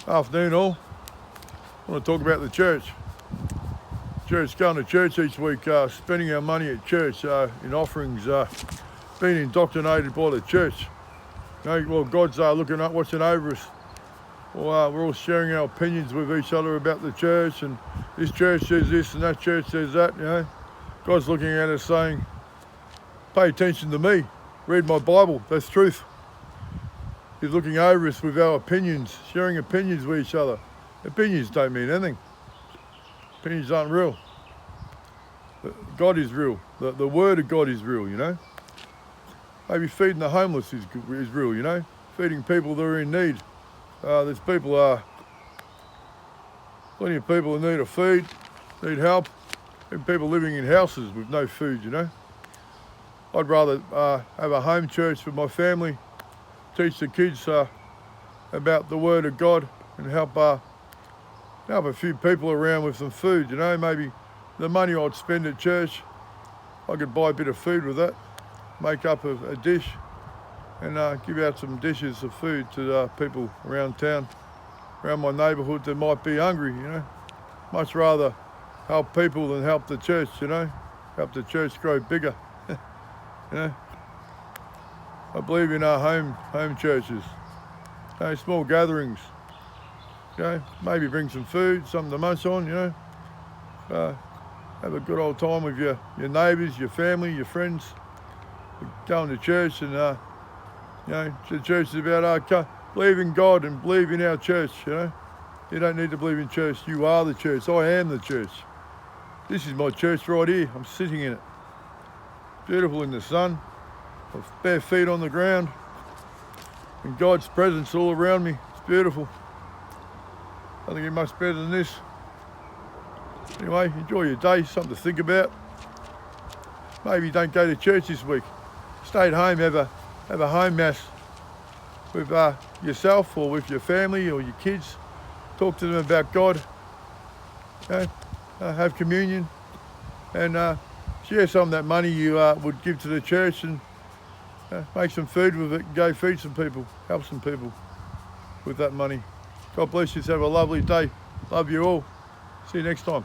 Afternoon all. I want to talk about the church. Going to church each week, spending our money at church in offerings, being indoctrinated by the church. Well, God's looking up, watching over us. Well, we're all sharing our opinions with each other about the church, and this church says this and that church says that, God's looking at us saying, pay attention to me, read my Bible, that's truth. He's looking over us with our opinions, sharing opinions with each other. Opinions don't mean anything. Opinions aren't real. God is real. The word of God is real, Maybe feeding the homeless is real, Feeding people that are in need. There's plenty of people in need of food, need help. Even people living in houses with no food, I'd rather have a home church with my family, teach the kids about the Word of God and help a few people around with some food, Maybe the money I'd spend at church, I could buy a bit of food with that, make up a dish and give out some dishes of food to people around town, around my neighbourhood that might be hungry, Much rather help people than help the church, Help the church grow bigger, I believe in our home churches, small gatherings, maybe bring some food, something to munch on, have a good old time with your neighbours, your family, your friends, going to church and, the church is about believe in God and believe in our church, You don't need to believe in church, you are the church, I am the church. This is my church right here, I'm sitting in it. Beautiful in the sun, with bare feet on the ground, and God's presence all around me. It's beautiful. I think it's much better than this. Anyway, enjoy your day, something to think about. Maybe don't go to church this week. Stay at home, have a home mass with yourself or with your family or your kids. Talk to them about God. Have communion and share some of that money you would give to the church and make some food with it, go feed some people, help some people with that money. God bless you, have a lovely day. Love you all. See you next time.